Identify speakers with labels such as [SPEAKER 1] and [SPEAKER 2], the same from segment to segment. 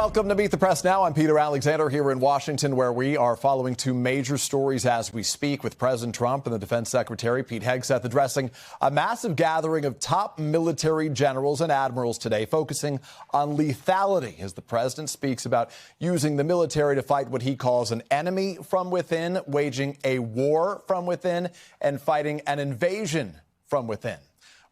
[SPEAKER 1] Welcome to Meet the Press Now. I'm Peter Alexander here in Washington, where we are following two major stories as we speak, with President Trump and the Defense Secretary Pete Hegseth addressing a massive gathering of top military generals and admirals today, focusing on lethality as the president speaks about using the military to fight what he calls an enemy from within, waging a war from within, and fighting an invasion from within.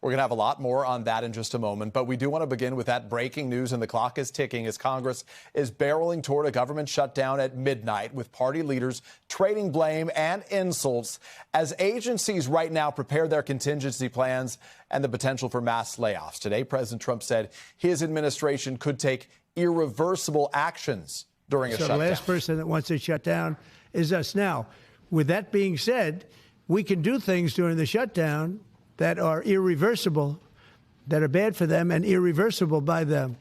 [SPEAKER 1] We're going to have a lot more on that in just a moment, but we do want to begin with that breaking news, and the clock is ticking as Congress is barreling toward a government shutdown at midnight, with party leaders trading blame and insults as agencies right now prepare their contingency plans and the potential for mass layoffs. Today, President Trump said his administration could take irreversible actions during a shutdown.
[SPEAKER 2] The last person that wants to shut down is us. Now, with that being said, we can do things during the shutdown that are irreversible, that are bad for them and irreversible by them,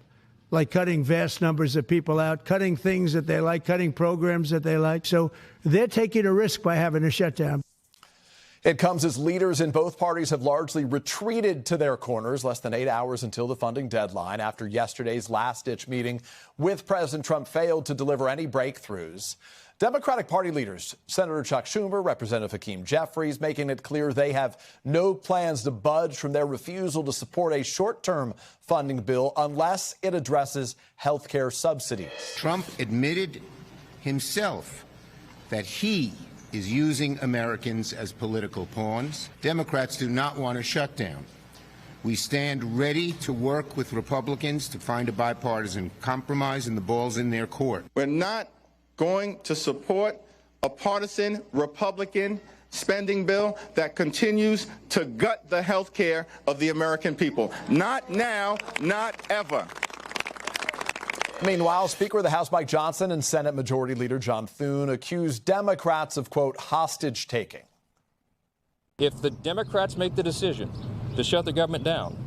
[SPEAKER 2] like cutting vast numbers of people out, cutting things that they like, cutting programs that they like. So they're taking a risk by having a shutdown.
[SPEAKER 1] It comes as leaders in both parties have largely retreated to their corners less than 8 hours until the funding deadline, after yesterday's last-ditch meeting with President Trump failed to deliver any breakthroughs. Democratic Party leaders, Senator Chuck Schumer, Representative Hakeem Jeffries, making it clear they have no plans to budge from their refusal to support a short-term funding bill unless it addresses health care subsidies.
[SPEAKER 3] Trump admitted himself that he is using Americans as political pawns. Democrats do not want a shutdown. We stand ready to work with Republicans to find a bipartisan compromise, and the ball's in their court.
[SPEAKER 4] We're not going to support a partisan Republican spending bill that continues to gut the health care of the American people. Not now, not ever.
[SPEAKER 1] Meanwhile, Speaker of the House Mike Johnson and Senate Majority Leader John Thune accused Democrats of, quote, hostage taking.
[SPEAKER 5] If the Democrats make the decision to shut the government down,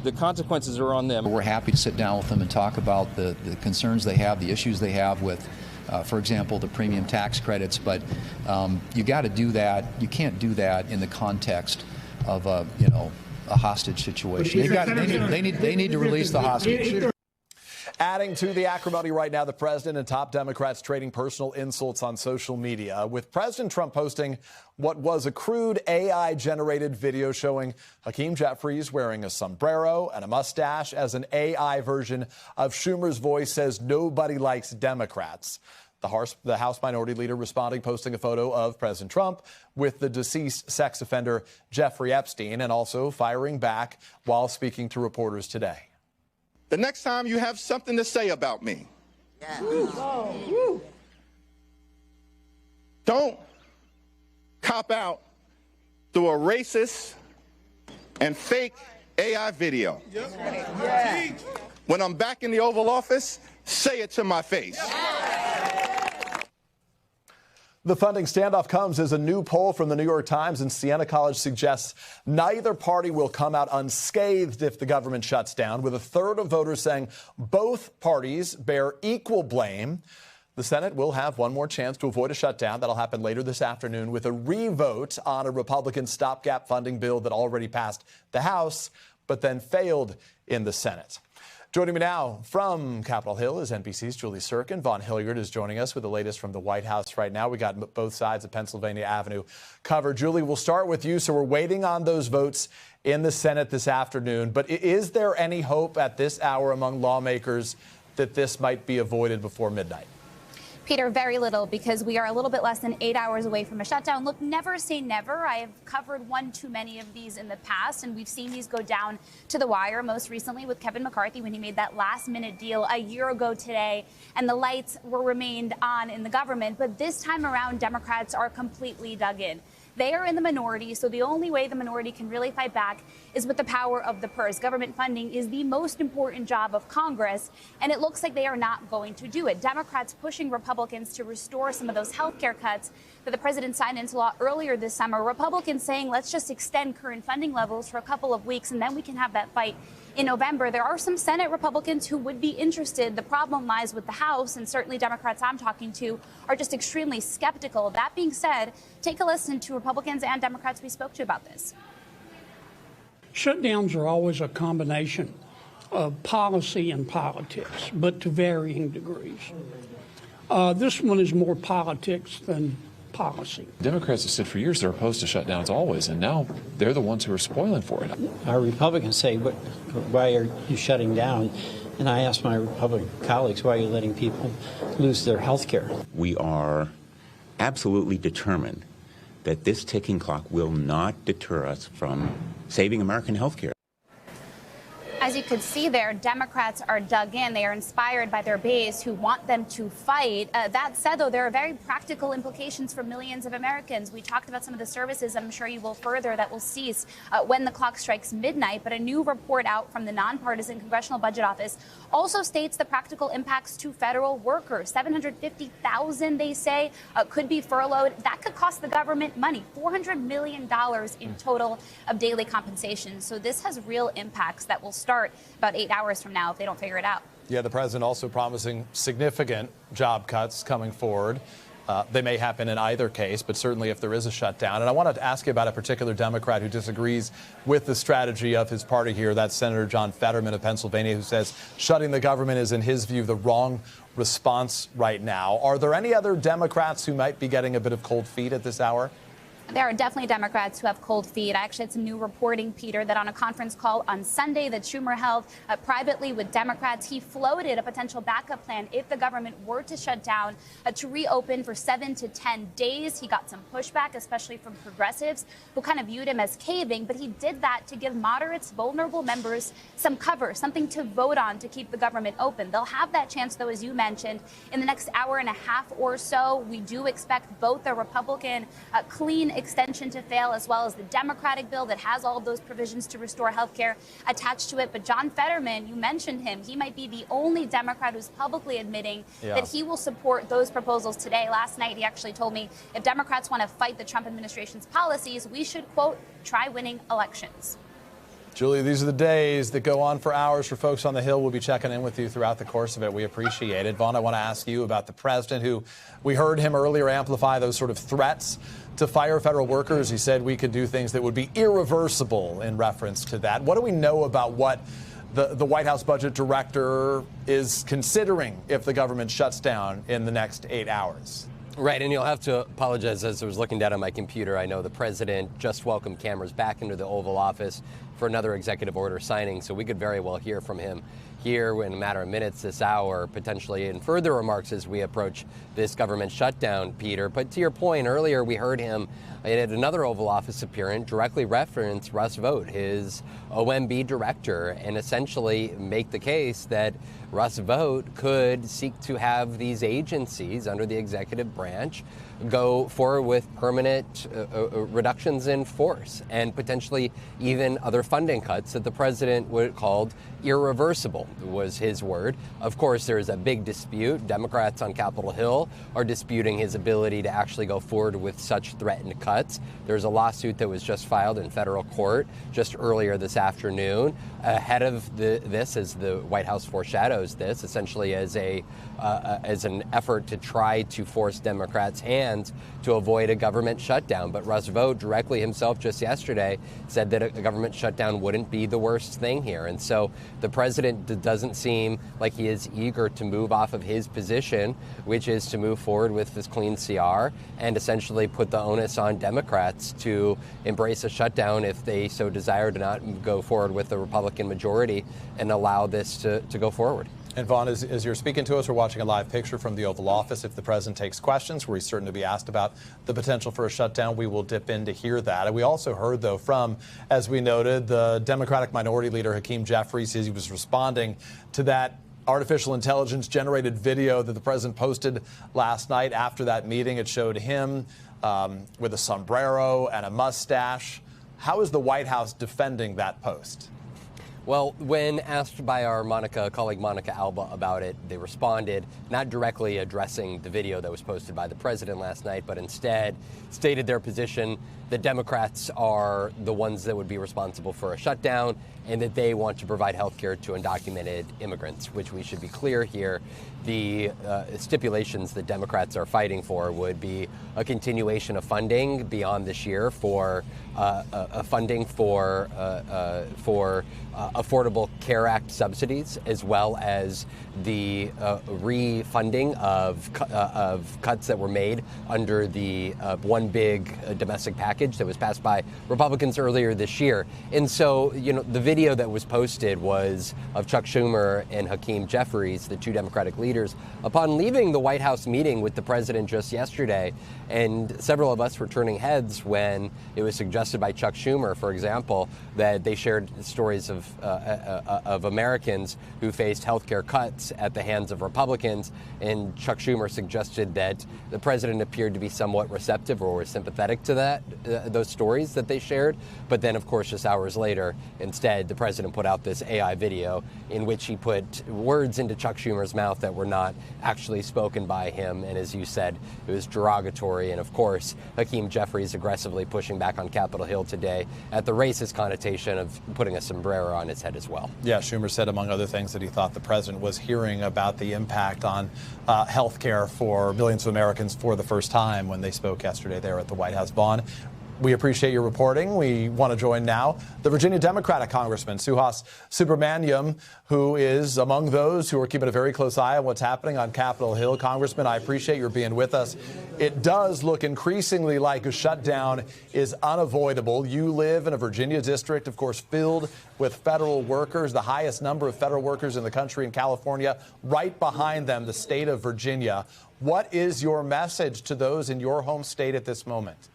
[SPEAKER 5] the consequences are on them.
[SPEAKER 6] We're happy to sit down with them and talk about the concerns they have, the issues they have with, for example, the premium tax credits. But you got to do that. You can't do that in the context of a hostage situation. They need to release the hostage.
[SPEAKER 1] Adding to the acrimony right now, the president and top Democrats trading personal insults on social media, with President Trump posting what was a crude AI-generated video showing Hakeem Jeffries wearing a sombrero and a mustache as an AI version of Schumer's voice says nobody likes Democrats. The House Minority Leader responding, posting a photo of President Trump with the deceased sex offender Jeffrey Epstein, and also firing back while speaking to reporters today.
[SPEAKER 4] The next time you have something to say about me, don't cop out through a racist and fake AI video. When I'm back in the Oval Office, say it to my face.
[SPEAKER 1] The funding standoff comes as a new poll from the New York Times and Siena College suggests neither party will come out unscathed if the government shuts down, with a third of voters saying both parties bear equal blame. The Senate will have one more chance to avoid a shutdown. That'll happen later this afternoon with a revote on a Republican stopgap funding bill that already passed the House, but then failed in the Senate. Joining me now from Capitol Hill is NBC's Julie Sirkin. Vaughn Hilliard is joining us with the latest from the White House right now. We got both sides of Pennsylvania Avenue covered. Julie, we'll start with you. So we're waiting on those votes in the Senate this afternoon. But is there any hope at this hour among lawmakers that this might be avoided before midnight?
[SPEAKER 7] Peter, very little, because we are a little bit less than 8 hours away from a shutdown. Look, never say never. I have covered one too many of these in the past, and we've seen these go down to the wire, most recently with Kevin McCarthy when he made that last-minute deal a year ago today, and the lights were remained on in the government. But this time around, Democrats are completely dug in. They are in the minority, so the only way the minority can really fight back is with the power of the purse. Government funding is the most important job of Congress, and it looks like they are not going to do it. Democrats pushing Republicans to restore some of those health care cuts that the president signed into law earlier this summer. Republicans saying, let's just extend current funding levels for a couple of weeks, and then we can have that fight in November. There are some Senate Republicans who would be interested. The problem lies with the House, and certainly Democrats I'm talking to are just extremely skeptical. That being said, take a listen to Republicans and Democrats we spoke to about this.
[SPEAKER 8] Shutdowns are always a combination policy and politics, but to varying degrees. This one is more politics than policy.
[SPEAKER 9] Democrats have said for years they're opposed to shutdowns always, and now they're the ones who are spoiling for it.
[SPEAKER 10] Our Republicans say, why are you shutting down? And I ask my Republican colleagues, why are you letting people lose their health care?
[SPEAKER 11] We are absolutely determined that this ticking clock will not deter us from saving American health care.
[SPEAKER 7] As you could see there, Democrats are dug in. They are inspired by their base who want them to fight. That said, though, there are very practical implications for millions of Americans. We talked about some of the services I'm sure you will further that will cease when the clock strikes midnight. But a new report out from the nonpartisan Congressional Budget Office also states the practical impacts to federal workers. 750,000, they say, could be furloughed. That could cost the government money, $400 million in total of daily compensation. So this has real impacts that will start about 8 hours from now if they don't figure it out.
[SPEAKER 1] Yeah, the president also promising significant job cuts coming forward. They may happen in either case, but certainly if there is a shutdown. And I wanted to ask you about a particular Democrat who disagrees with the strategy of his party here. That's Senator John Fetterman of Pennsylvania, who says shutting the government is, in his view, the wrong response right now. Are there any other Democrats who might be getting a bit of cold feet at this hour?
[SPEAKER 7] There are definitely Democrats who have cold feet. I actually had some new reporting, Peter, that on a conference call on Sunday that Schumer held privately with Democrats, he floated a potential backup plan if the government were to shut down to reopen for 7 to 10 days. He got some pushback, especially from progressives who kind of viewed him as caving. But he did that to give moderates, vulnerable members some cover, something to vote on to keep the government open. They'll have that chance, though, as you mentioned, in the next hour and a half or so. We do expect both the Republican clean extension to fail, as well as the Democratic bill that has all of those provisions to restore health care attached to it. But John Fetterman, you mentioned him. He might be the only Democrat who's publicly admitting that he will support those proposals today. Last night, he actually told me if Democrats want to fight the Trump administration's policies, we should, quote, try winning elections.
[SPEAKER 1] Julia, these are the days that go on for hours for folks on the Hill. We'll be checking in with you throughout the course of it. We appreciate it. Vaughn, I want to ask you about the president, who we heard him earlier amplify those sort of threats to fire federal workers. He said we could do things that would be irreversible in reference to that. What do we know about what the White House budget director is considering if the government shuts down in the next 8 hours?
[SPEAKER 12] Right, and you'll have to apologize. As I was looking down at my computer, I know the president just welcomed cameras back into the Oval Office for another executive order signing, so we could very well hear from him here in a matter of minutes this hour, potentially in further remarks as we approach this government shutdown, Peter. But to your point, earlier we heard him at another Oval Office appearance directly reference Russ Vought, his OMB director, and essentially make the case that Russ Vought could seek to have these agencies under the executive branch go forward with permanent reductions in force and potentially even other funding cuts that the president would called irreversible, was his word. Of course, there is a big dispute. Democrats on Capitol Hill are disputing his ability to actually go forward with such threatened cuts. There's a lawsuit that was just filed in federal court just earlier this afternoon ahead of this, as the White House foreshadows this, essentially as an effort to try to force Democrats' hands to avoid a government shutdown. But Russ Vought directly himself just yesterday said that a government shutdown wouldn't be the worst thing here. And so the president doesn't seem like he is eager to move off of his position, which is to move forward with this clean CR and essentially put the onus on Democrats to embrace a shutdown if they so desire, to not go forward with the Republican majority and allow this to go forward.
[SPEAKER 1] And Vaughn, as you're speaking to us, we're watching a live picture from the Oval Office. If the president takes questions, where he's certain to be asked about the potential for a shutdown, we will dip in to hear that. And we also heard, though, from, as we noted, the Democratic Minority Leader Hakeem Jeffries, as he was responding to that artificial intelligence generated video that the president posted last night after that meeting. It showed him with a sombrero and a mustache. How is the White House defending that post?
[SPEAKER 12] Well, when asked by our colleague Monica Alba about it, they responded not directly addressing the video that was posted by the president last night, but instead stated their position that Democrats are the ones that would be responsible for a shutdown and that they want to provide health care to undocumented immigrants, which we should be clear here. The stipulations that Democrats are fighting for would be a continuation of funding beyond this year for funding for Affordable Care Act subsidies, as well as the refunding of cuts that were made under the one big domestic package that was passed by Republicans earlier this year. And so, the video that was posted was of Chuck Schumer and Hakeem Jeffries, the two Democratic leaders, upon leaving the White House meeting with the president just yesterday. And several of us were turning heads when it was suggested by Chuck Schumer, for example, that they shared stories of Americans who faced health care cuts at the hands of Republicans. And Chuck Schumer suggested that the president appeared to be somewhat receptive or sympathetic to those stories that they shared. But then, of course, just hours later, instead, the president put out this AI video in which he put words into Chuck Schumer's mouth that were not actually spoken by him. And as you said, it was derogatory. And of course, Hakeem Jeffries aggressively pushing back on Capitol Hill today at the racist connotation of putting a sombrero on his head as well.
[SPEAKER 1] Yeah, Schumer said, among other things, that he thought the president was hearing about the impact on health care for millions of Americans for the first time when they spoke yesterday there at the White House. Vaughn, we appreciate your reporting. We want to join now the Virginia Democratic Congressman, Suhas Subramanyam, who is among those who are keeping a very close eye on what's happening on Capitol Hill. Congressman, I appreciate your being with us. It does look increasingly like a shutdown is unavoidable. You live in a Virginia district, of course, filled with federal workers, the highest number of federal workers in the country in California, right behind them, the state of Virginia. What is your message to those in your home state at this moment?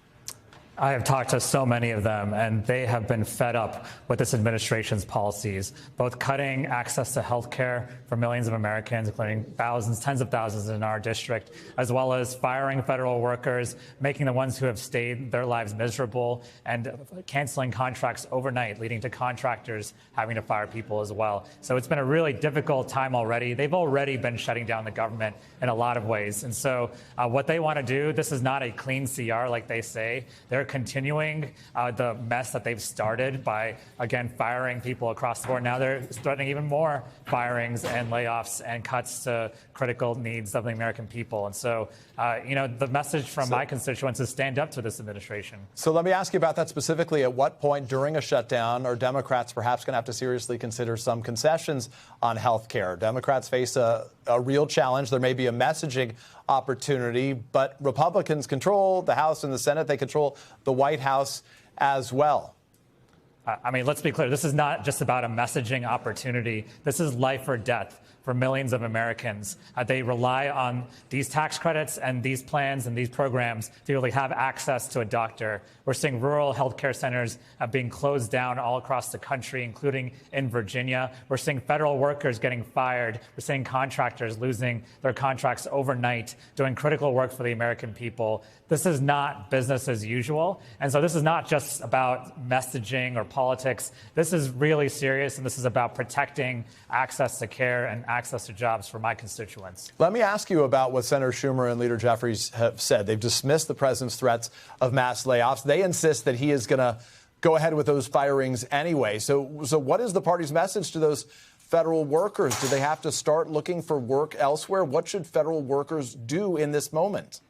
[SPEAKER 13] I have talked to so many of them, and they have been fed up with this administration's policies, both cutting access to health care for millions of Americans, including thousands, tens of thousands in our district, as well as firing federal workers, making the ones who have stayed their lives miserable, and canceling contracts overnight, leading to contractors having to fire people as well. So it's been a really difficult time already. They've already been shutting down the government in a lot of ways. And so what they want to do, this is not a clean CR like they say. They're continuing the mess that they've started by, again, firing people across the board. Now they're threatening even more firings and layoffs and cuts to critical needs of the American people. And so, the message from my constituents is stand up to this administration.
[SPEAKER 1] So let me ask you about that specifically. At what point during a shutdown are Democrats perhaps going to have to seriously consider some concessions on health care? Democrats face a real challenge. There may be a messaging opportunity, but Republicans control the House and the Senate. They control the White House as well.
[SPEAKER 13] Let's be clear. This is not just about a messaging opportunity. This is life or death for millions of Americans. They rely on these tax credits and these plans and these programs to really have access to a doctor. We're seeing rural health care centers being closed down all across the country, including in Virginia. We're seeing federal workers getting fired. We're seeing contractors losing their contracts overnight, doing critical work for the American people. This is not business as usual. And so this is not just about messaging or politics. This is really serious, and this is about protecting access to care and access to jobs for my constituents.
[SPEAKER 1] Let me ask you about what Senator Schumer and Leader Jeffries have said. They've dismissed the president's threats of mass layoffs. They insist that he is going to go ahead with those firings anyway. So what is the party's message to those federal workers? Do they have to start looking for work elsewhere? What should federal workers do in this moment?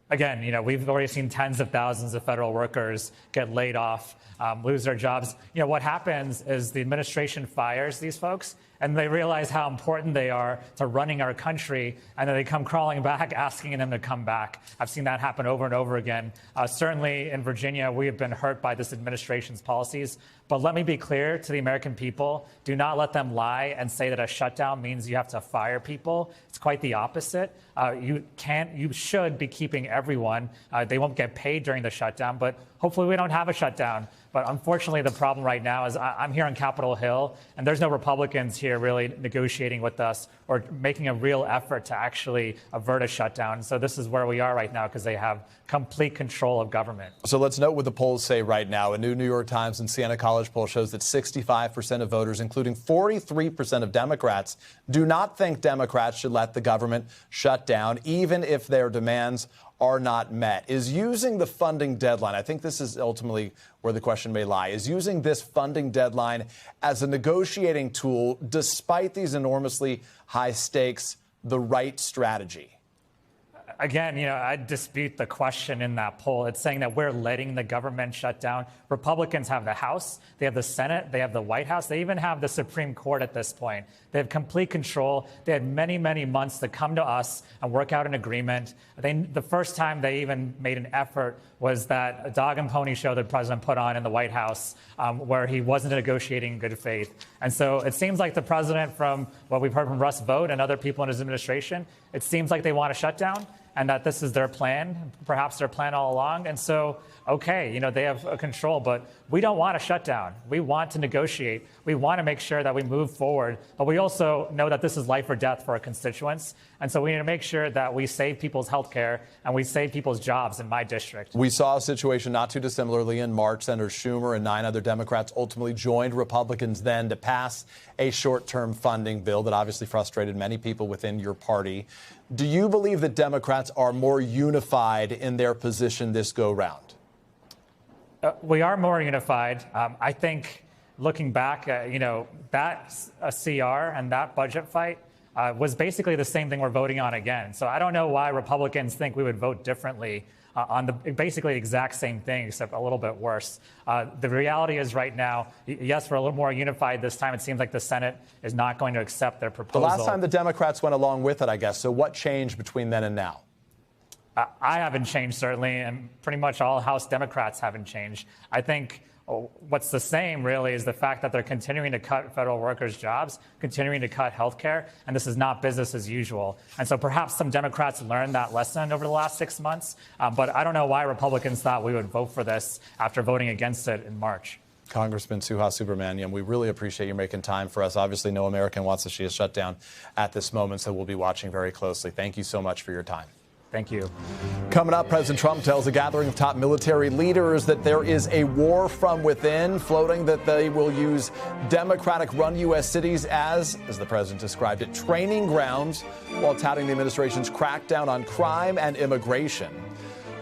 [SPEAKER 13] Again, we've already seen tens of thousands of federal workers get laid off, lose their jobs. What happens is the administration fires these folks, and they realize how important they are to running our country, and then they come crawling back, asking them to come back. I've seen that happen over and over again. Certainly in Virginia, we have been hurt by this administration's policies. But let me be clear to the American people, do not let them lie and say that a shutdown means you have to fire people. It's quite the opposite. You should be keeping everyone. They won't get paid during the shutdown, but hopefully we don't have a shutdown. But unfortunately, the problem right now is I'm here on Capitol Hill, and there's no Republicans here really negotiating with us or making a real effort to actually avert a shutdown. So this is where we are right now because they have complete control of government.
[SPEAKER 1] So let's note what the polls say right now. A new New York Times and Siena College poll shows that 65% of voters, including 43% of Democrats, do not think Democrats should let the government shut down, even if their demands are not met. Is using the funding deadline, I think this is ultimately where the question may lie, is using this funding deadline as a negotiating tool, despite these enormously high stakes, the right strategy?
[SPEAKER 13] Again, I dispute the question in that poll. It's saying that we're letting the government shut down. Republicans have the House, they have the Senate, they have the White House, they even have the Supreme Court at this point. They have complete control. They had many, many months to come to us and work out an agreement. The first time they even made an effort was that dog and pony show that the president put on in the White House, where he wasn't negotiating in good faith. And so it seems like the president, from what we've heard from Russ Vought and other people in his administration, it seems like they want a shutdown and that this is their plan, perhaps their plan all along. And so, okay, they have control, but we don't want a shutdown. We want to negotiate. We want to make sure that we move forward, but we also know that this is life or death for our constituents. And so we need to make sure that we save people's health care and we save people's jobs in my district.
[SPEAKER 1] We saw a situation not too dissimilarly in March. Senator Schumer and 9 other Democrats ultimately joined Republicans then to pass a short-term funding bill that obviously frustrated many people within your party. Do you believe that Democrats are more unified in their position this go-round?
[SPEAKER 13] We are more unified. I think looking back, that CR and that budget fight was basically the same thing we're voting on again. So I don't know why Republicans think we would vote differently on the basically exact same thing, except a little bit worse. The reality is right now, yes, we're a little more unified this time. It seems like the Senate is not going to accept their proposal.
[SPEAKER 1] The last time the Democrats went along with it, I guess. So what changed between then and now?
[SPEAKER 13] I haven't changed, certainly, and pretty much all House Democrats haven't changed. I think what's the same, really, is the fact that they're continuing to cut federal workers' jobs, continuing to cut health care, and this is not business as usual. And so perhaps some Democrats learned that lesson over the last 6 months, but I don't know why Republicans thought we would vote for this after voting against it in March.
[SPEAKER 1] Congressman Suhas Subramanyam, we really appreciate you making time for us. Obviously, no American wants to see a shutdown at this moment, so we'll be watching very closely. Thank you so much for your time.
[SPEAKER 13] Thank you.
[SPEAKER 1] Coming up, President Trump tells a gathering of top military leaders that there is a war from within, floating that they will use Democratic-run U.S. cities as the president described it, training grounds, while touting the administration's crackdown on crime and immigration.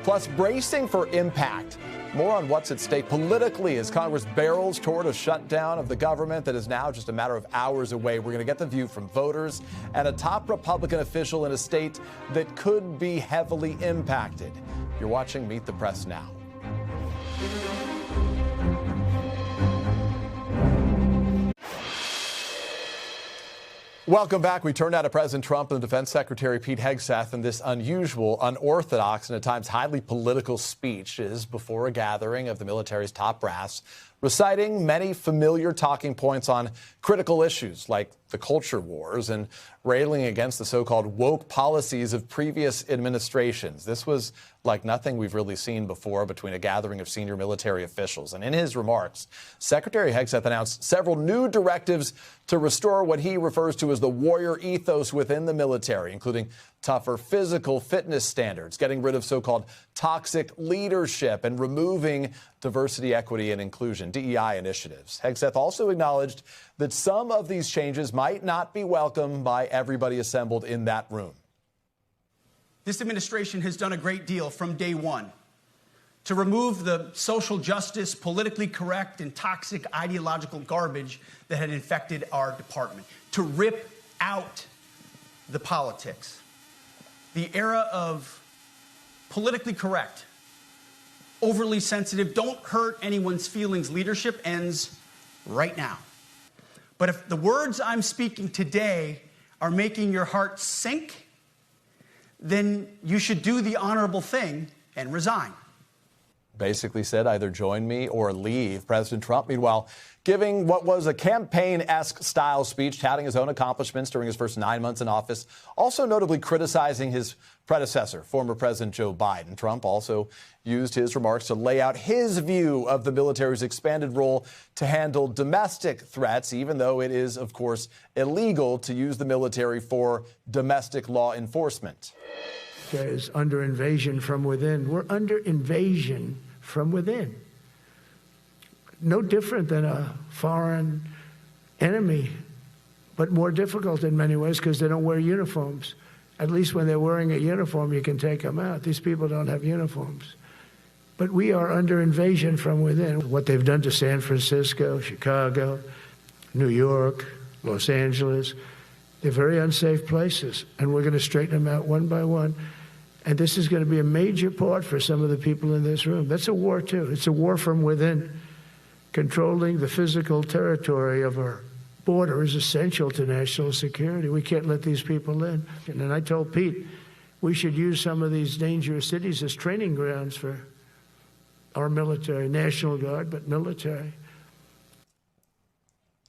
[SPEAKER 1] Plus, bracing for impact. More on what's at stake politically as Congress barrels toward a shutdown of the government that is now just a matter of hours away. We're going to get the view from voters and a top Republican official in a state that could be heavily impacted. You're watching Meet the Press now. Welcome back. We turn now to President Trump and Defense Secretary Pete Hegseth and this unusual, unorthodox, and at times highly political speeches before a gathering of the military's top brass, reciting many familiar talking points on critical issues like the culture wars and railing against the so-called woke policies of previous administrations. This was like nothing we've really seen before between a gathering of senior military officials. And in his remarks, Secretary Hegseth announced several new directives to restore what he refers to as the warrior ethos within the military, including tougher physical fitness standards, getting rid of so-called toxic leadership, and removing diversity, equity, and inclusion, DEI initiatives. Hegseth also acknowledged that some of these changes might not be welcomed by everybody assembled in that room.
[SPEAKER 14] This administration has done a great deal from day one to remove the social justice, politically correct, and toxic ideological garbage that had infected our department, to rip out the politics. The era of politically correct, overly sensitive, don't hurt anyone's feelings leadership ends right now. But if the words I'm speaking today are making your heart sink, then you should do the honorable thing and resign.
[SPEAKER 1] Basically said either join me or leave. President Trump, meanwhile, giving what was a campaign-esque style speech, touting his own accomplishments during his first 9 months in office, also notably criticizing his predecessor, former President Joe Biden. Trump also used his remarks to lay out his view of the military's expanded role to handle domestic threats, even though it is, of course, illegal to use the military for domestic law enforcement.
[SPEAKER 2] Is under invasion from within. We're under invasion from within. No different than a foreign enemy, but more difficult in many ways because they don't wear uniforms. At least when they're wearing a uniform, you can take them out. These people don't have uniforms. But we are under invasion from within. What they've done to San Francisco, Chicago, New York, Los Angeles, they're very unsafe places, and we're going to straighten them out one by one. And this is going to be a major part for some of the people in this room. That's a war, too. It's a war from within. Controlling the physical territory of our border is essential to national security. We can't let these people in. And I told Pete, we should use some of these dangerous cities as training grounds for our military, National Guard, but military.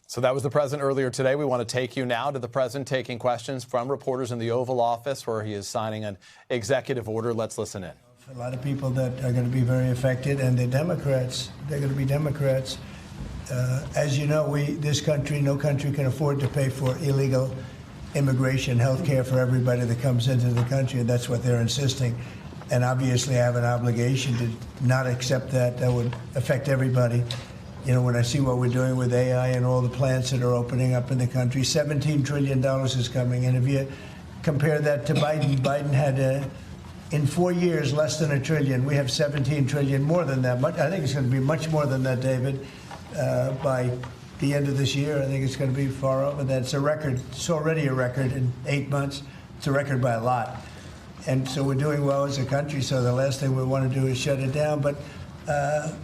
[SPEAKER 1] So that was the president earlier today. We want to take you now to the president taking questions from reporters in the Oval Office, where he is signing an executive order. Let's listen in.
[SPEAKER 2] A lot of people that are going to be very affected, and they're Democrats. They're going to be Democrats. As you know, this country, no country can afford to pay for illegal immigration, health care for everybody that comes into the country, and that's what they're insisting. And obviously, I have an obligation to not accept that. That would affect everybody. You know, when I see what we're doing with AI and all the plants that are opening up in the country, $17 trillion is coming. And if you compare that to Biden, Biden had, in 4 years, less than $1 trillion. We have $17 trillion, more than that. I think it's going to be much more than that, David, by the end of this year. I think it's going to be far over that. It's a record. It's already a record in 8 months. It's a record by a lot. And so we're doing well as a country, so the last thing we want to do is shut it down. But a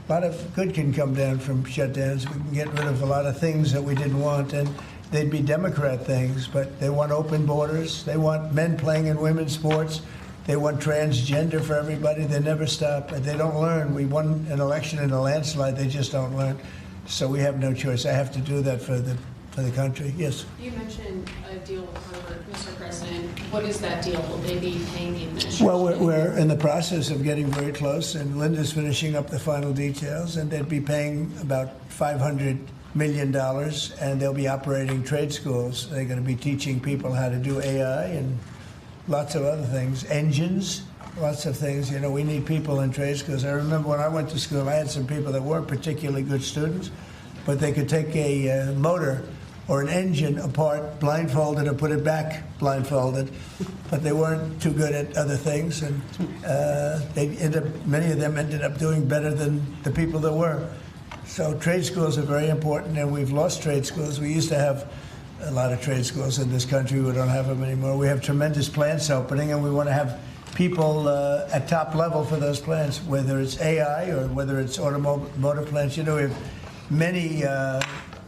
[SPEAKER 2] lot of good can come down from shutdowns. We can get rid of a lot of things that we didn't want, and they'd be Democrat things, but they want open borders. They want men playing in women's sports. They want transgender for everybody. They never stop. They don't learn. We won an election in a landslide. They just don't learn. So we have no choice. I have to do that for the country. Yes.
[SPEAKER 15] You mentioned a deal with Harvard, Mr. President. What is that deal? Will they be paying the administration?
[SPEAKER 2] Well, we're in the process of getting very close, and Linda's finishing up the final details, and they'd be paying about $500 million, and they'll be operating trade schools. They're going to be teaching people how to do AI and lots of other things, engines, lots of things. You know, we need people in trade schools. I remember when I went to school, I had some people that weren't particularly good students, but they could take a motor or an engine apart blindfolded and put it back blindfolded, but they weren't too good at other things, and many of them ended up doing better than the people that were. So trade schools are very important, and we've lost trade schools. We used to have a lot of trade schools in this country. We don't have them anymore. We have tremendous plants opening, and we want to have people at top level for those plants, whether it's AI or whether it's automotive plants. You know, we have many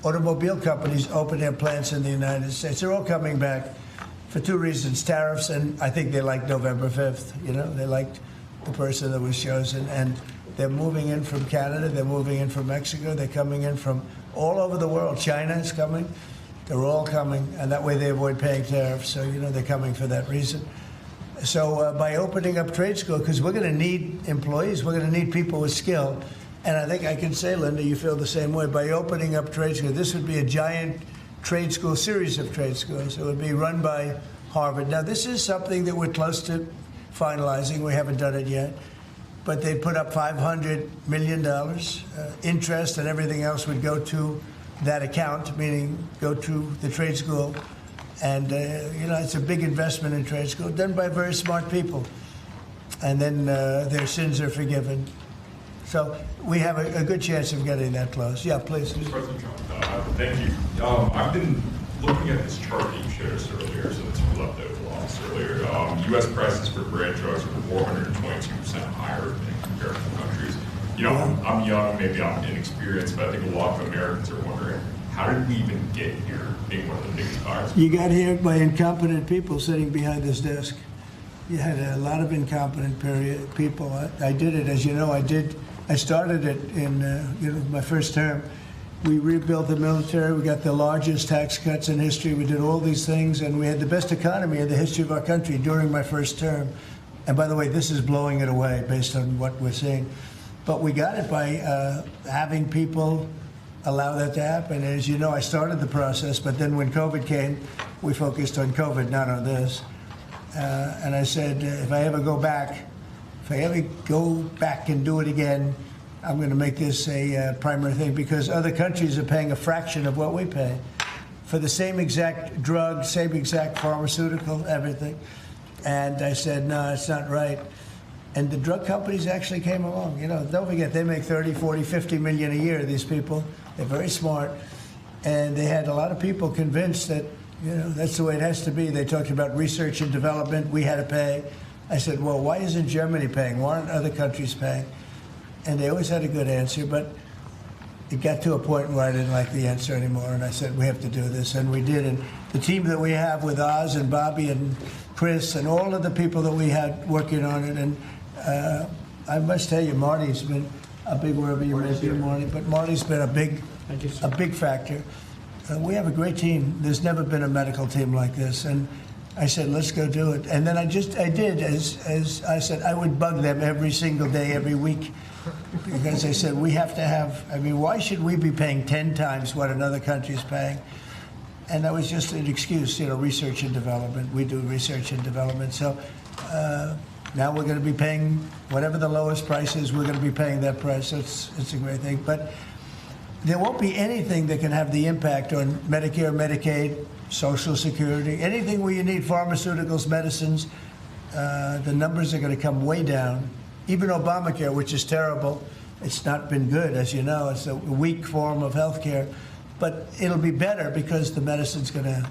[SPEAKER 2] automobile companies open their plants in the United States. They're all coming back for two reasons: tariffs, and I think they liked November 5th. You know, they liked the person that was chosen, and they're moving in from Canada. They're moving in from Mexico. They're coming in from all over the world. China is coming. They're all coming, and that way they avoid paying tariffs. So, you know, they're coming for that reason. So by opening up trade school, because we're going to need employees, we're going to need people with skill. And I think I can say, Linda, you feel the same way. By opening up trade school, this would be a giant trade school, series of trade schools. It would be run by Harvard. Now, this is something that we're close to finalizing. We haven't done it yet. But they put up $500 million. Interest and everything else would go to that account, meaning go to the trade school. And, you know, it's a big investment in trade school, done by very smart people. And then their sins are forgiven. So we have a good chance of getting that close. Yeah, please.
[SPEAKER 16] President Trump, thank you. I've been looking at this chart that you showed us earlier, so it's left over lost earlier. U.S. prices for brand drugs are 422% higher than comparable countries. You know, I'm young, maybe I'm inexperienced, but I think a lot of Americans are wondering, how did we even get here, being one of the biggest buyers?
[SPEAKER 2] You got here by incompetent people sitting behind this desk. You had a lot of incompetent people. I did it, as you know. I started it in my first term. We rebuilt the military. We got the largest tax cuts in history. We did all these things, and we had the best economy in the history of our country during my first term. And by the way, this is blowing it away based on what we're seeing. But we got it by having people allow that to happen. And as you know, I started the process, but then when COVID came, we focused on COVID, not on this. And I said, if I ever go back and do it again, I'm going to make this a primary thing, because other countries are paying a fraction of what we pay for the same exact drug, same exact pharmaceutical, everything. And I said, no, it's not right. And the drug companies actually came along. You know, don't forget, they make 30, 40, 50 million a year, these people. They're very smart. And they had a lot of people convinced that You know, that's the way it has to be. They talked about research and development. We had to pay. I said, well, why isn't Germany paying? Why aren't other countries paying? And they always had a good answer, but it got to a point where I didn't like the answer anymore, and I said, we have to do this, and we did. And the team that we have with Oz and Bobby and Chris and all of the people that we had working on it, and I must tell you, Marty's been a big, wherever you may be, Marty, but Marty's been a big factor. We have a great team. There's never been a medical team like this, and I said, let's go do it. And then I did, as I said, I would bug them every single day, every week, because I said, we have to have, I mean, why should we be paying 10 times what another country's paying? And that was just an excuse, you know, research and development. We do research and development. So now we're going to be paying whatever the lowest price is, we're going to be paying that price. So it's a great thing. But there won't be anything that can have the impact on Medicare, Medicaid, Social Security, anything where you need pharmaceuticals, medicines. The numbers are going to come way down. Even Obamacare, which is terrible, it's not been good, as you know. It's a weak form of health care. But it'll be better because the medicine's going to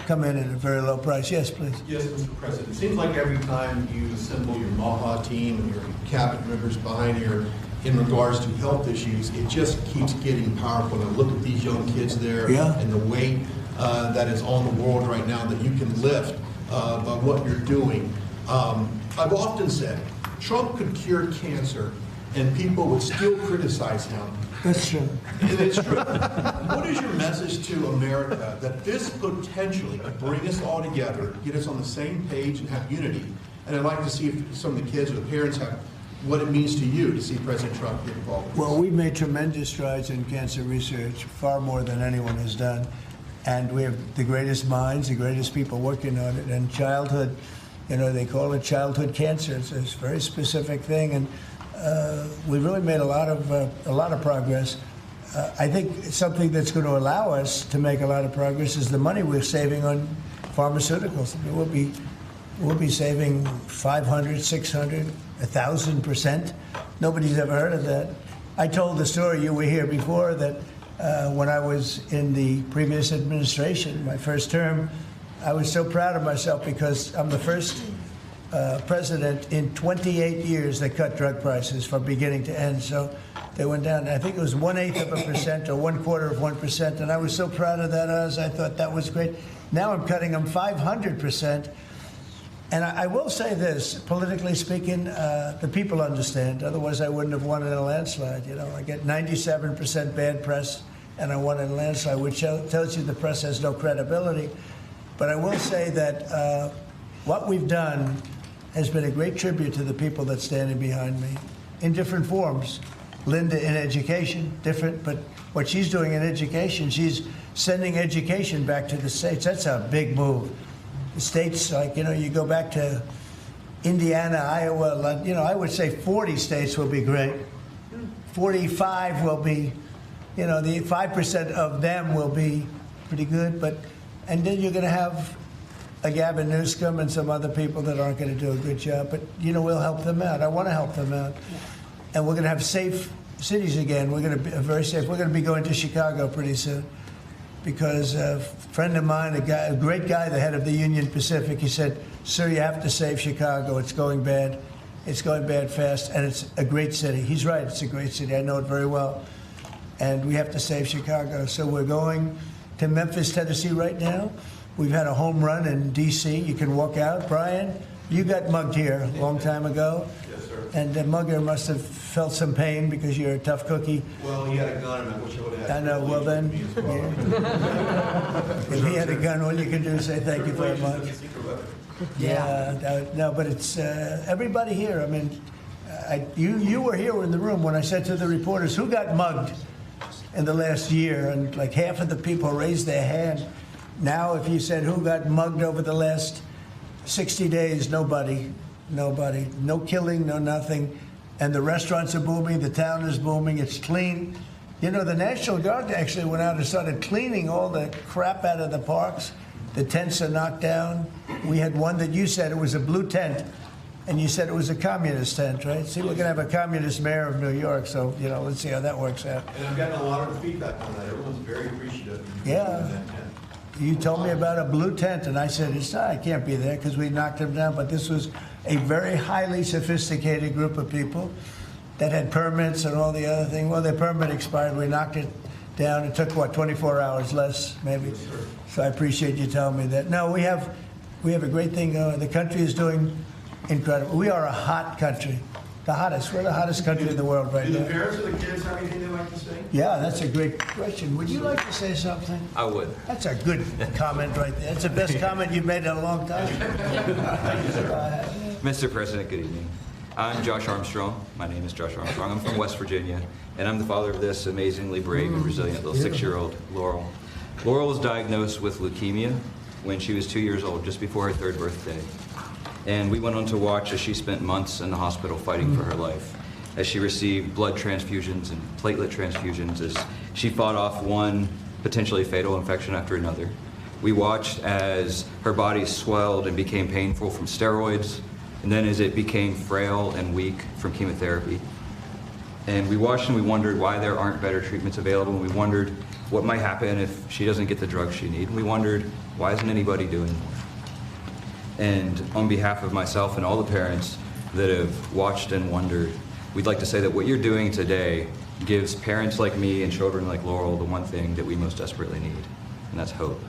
[SPEAKER 2] come in at a very low price. Yes, please.
[SPEAKER 17] Yes, Mr. President. It seems like every time you assemble your MAHA team and your cabinet members behind you in regards to health issues, it just keeps getting powerful. And look at these young kids there and the weight that is on the world right now that you can lift by what you're doing. I've often said Trump could cure cancer and people would still criticize him.
[SPEAKER 2] That's true.
[SPEAKER 17] And it's true. What is your message to America that this potentially could bring us all together, get us on the same page and have unity? And I'd like to see if some of the kids or the parents have what it means to you to see President Trump get involved with this.
[SPEAKER 2] Well, we've made tremendous strides in cancer research, far more than anyone has done. And we have the greatest minds, the greatest people working on it. And childhood, you know, they call it childhood cancer. It's a very specific thing. And we've really made a lot of progress. I think something that's going to allow us to make a lot of progress is the money we're saving on pharmaceuticals. I mean, we'll be saving 500, 600, 1,000%. Nobody's ever heard of that. I told the story, you were here before, that when I was in the previous administration, my first term, I was so proud of myself because I'm the first president in 28 years that cut drug prices from beginning to end. So they went down, I think it was 1/8% or 1/4%, and I was so proud of that, I thought that was great. Now I'm cutting them 500%. And I will say this, politically speaking, the people understand. Otherwise, I wouldn't have won in a landslide. You know, I get 97% bad press, and I won in a landslide, which tells you the press has no credibility. But I will say that what we've done has been a great tribute to the people that's standing behind me in different forms. Linda in education, different, but what she's doing in education, she's sending education back to the states. That's a big move. The states, like, you know, you go back to Indiana, Iowa, you know, I would say 40 states will be great. 45 will be, you know, the 5% of them will be pretty good, but, and then you're going to have a Gavin Newsom and some other people that aren't going to do a good job, but, you know, we'll help them out. I want to help them out. And we're going to have safe cities again. We're going to be very safe. We're going to be going to Chicago pretty soon. Because a friend of mine, a great guy, the head of the Union Pacific, he said, sir, you have to save Chicago. It's going bad. It's going bad fast, and it's a great city. He's right. It's a great city. I know it very well. And we have to save Chicago. So we're going to Memphis, Tennessee right now. We've had a home run in D.C. You can walk out. Brian, you got mugged here a long time ago.
[SPEAKER 17] Yes, sir.
[SPEAKER 2] And the mugger must have felt some pain because you're a tough cookie.
[SPEAKER 17] Well, he had a gun, and I wish I would have had.
[SPEAKER 2] I know. Well, then, if he had a gun, all you can do is say thank you very much. Yeah. No, but it's everybody here. I mean, you were here in the room when I said to the reporters, who got mugged in the last year? And like half of the people raised their hand. Now, if you said who got mugged over the last 60 days, nobody. No killing, no nothing. And the restaurants are booming. The town is booming. It's clean. You know, the National Guard actually went out and started cleaning all the crap out of the parks. The tents are knocked down. We had one that you said it was a blue tent, and you said it was a communist tent, right? See, we're going to have a communist mayor of New York, so, you know, let's see how that works out.
[SPEAKER 17] And I've gotten a lot of feedback on that. Everyone's very appreciative.
[SPEAKER 2] Yeah. you told me about a blue tent, and I said, I can't be there because we knocked them down. But this was a very highly sophisticated group of people that had permits and all the other things. Well, their permit expired. We knocked it down. It took, 24 hours less, maybe? Yes, sir. So I appreciate you telling me that. No, we have a great thing going. The country is doing incredible. We are a hot country. The hottest. We're the hottest country in the world right now.
[SPEAKER 17] Do the parents of the kids have anything they'd like to say?
[SPEAKER 2] Yeah, that's a great question. Would you like to say something?
[SPEAKER 18] I would.
[SPEAKER 2] That's a good comment right there. That's the best comment you've made in a long time.
[SPEAKER 18] Mr. President, good evening. I'm Josh Armstrong. My name is Josh Armstrong. I'm from West Virginia, and I'm the father of this amazingly brave and resilient little 6-year-old, Laurel. Laurel was diagnosed with leukemia when she was 2 years old, just before her 3rd birthday. And we went on to watch as she spent months in the hospital fighting for her life, as she received blood transfusions and platelet transfusions, as she fought off one potentially fatal infection after another. We watched as her body swelled and became painful from steroids, and then as it became frail and weak from chemotherapy. And we watched and we wondered why there aren't better treatments available, and we wondered what might happen if she doesn't get the drugs she needs, and we wondered why isn't anybody doing more? And on behalf of myself and all the parents that have watched and wondered, we'd like to say that what you're doing today gives parents like me and children like Laurel the one thing that we most desperately need, and that's hope.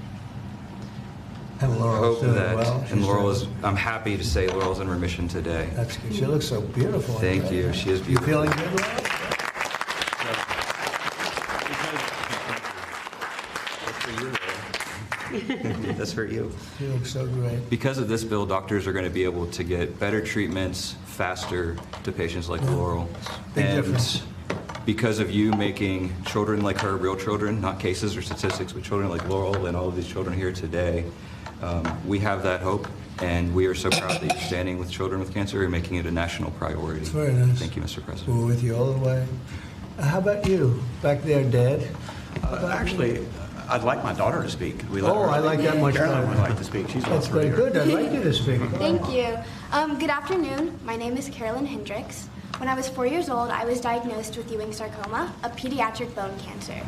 [SPEAKER 2] And Laurel's doing well.
[SPEAKER 18] And Laurel is, I'm happy to say Laurel's in remission today.
[SPEAKER 2] That's good. She looks so beautiful.
[SPEAKER 18] Thank you. She is beautiful.
[SPEAKER 2] You feeling good, Laurel?
[SPEAKER 18] That's for you.
[SPEAKER 2] You look so great.
[SPEAKER 18] Because of this bill, doctors are going to be able to get better treatments faster to patients like Laurel.
[SPEAKER 2] Big difference.
[SPEAKER 18] Because of you making children like her real children, not cases or statistics, but children like Laurel and all of these children here today, we have that hope, and we are so proud that you're standing with children with cancer and making it a national priority.
[SPEAKER 2] It's very nice.
[SPEAKER 18] Thank you, Mr. President.
[SPEAKER 2] We're with you all the way. How about you, back there, Dad?
[SPEAKER 19] Actually, I'd like my daughter to speak.
[SPEAKER 2] I like that much better.
[SPEAKER 19] Caroline would like to speak. She's
[SPEAKER 2] That's very good. I'd like you to speak.
[SPEAKER 20] Thank you. Good afternoon. My name is Carolyn Hendricks. When I was 4 years old, I was diagnosed with Ewing sarcoma, a pediatric bone cancer.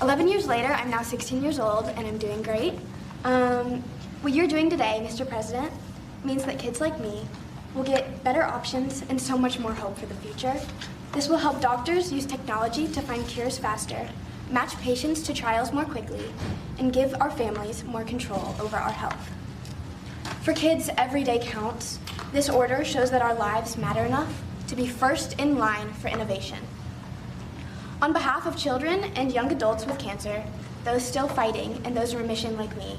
[SPEAKER 20] 11 years later, I'm now 16 years old, and I'm doing great. What you're doing today, Mr. President, means that kids like me will get better options and so much more hope for the future. This will help doctors use technology to find cures faster, match patients to trials more quickly, and give our families more control over our health. For kids, every day counts. This order shows that our lives matter enough to be first in line for innovation. On behalf of children and young adults with cancer, those still fighting and those in remission like me,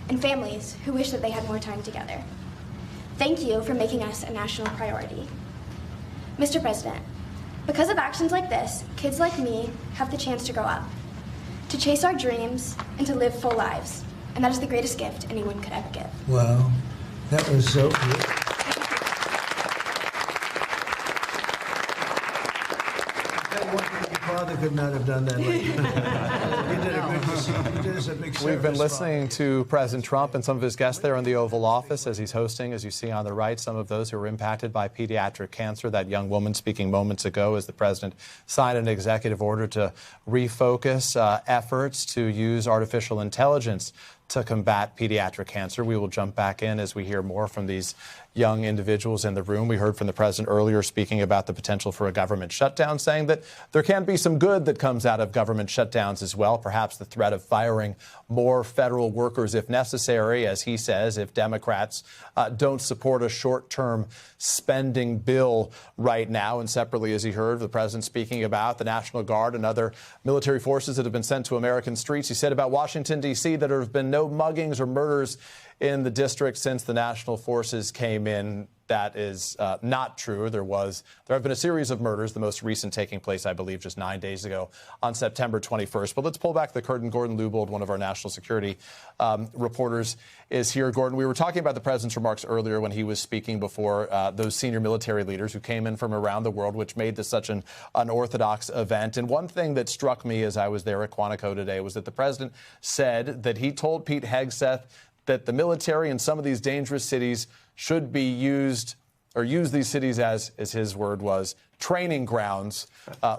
[SPEAKER 20] and families who wish that they had more time together, thank you for making us a national priority. Mr. President, because of actions like this, kids like me have the chance to grow up, to chase our dreams, and to live full lives. And that is the greatest gift anyone could ever give.
[SPEAKER 2] Wow, that was so good. Your father could not have done that like you. You did us a big service.
[SPEAKER 1] We've been listening to President Trump and some of his guests there in the Oval Office as he's hosting, as you see on the right, some of those who were impacted by pediatric cancer. That young woman speaking moments ago as the president signed an executive order to refocus efforts to use artificial intelligence to combat pediatric cancer. We will jump back in as we hear more from these young individuals in the room. We heard from the president earlier speaking about the potential for a government shutdown, saying that there can be some good that comes out of government shutdowns as well, perhaps the threat of firing more federal workers if necessary, as he says, if Democrats don't support a short-term spending bill right now. And separately, as he heard the president speaking about the National Guard and other military forces that have been sent to American streets, he said about Washington, D.C., that there have been no muggings or murders in the district since the national forces came in. That is not true. There have been a series of murders, the most recent taking place, I believe, just 9 days ago on September 21st. But let's pull back the curtain. Gordon Lubold, one of our national security reporters, is here. Gordon, we were talking about the president's remarks earlier when he was speaking before those senior military leaders who came in from around the world, which made this such an unorthodox event. And one thing that struck me as I was there at Quantico today was that the president said that he told Pete Hegseth that the military in some of these dangerous cities should be or use these cities as his word was, training grounds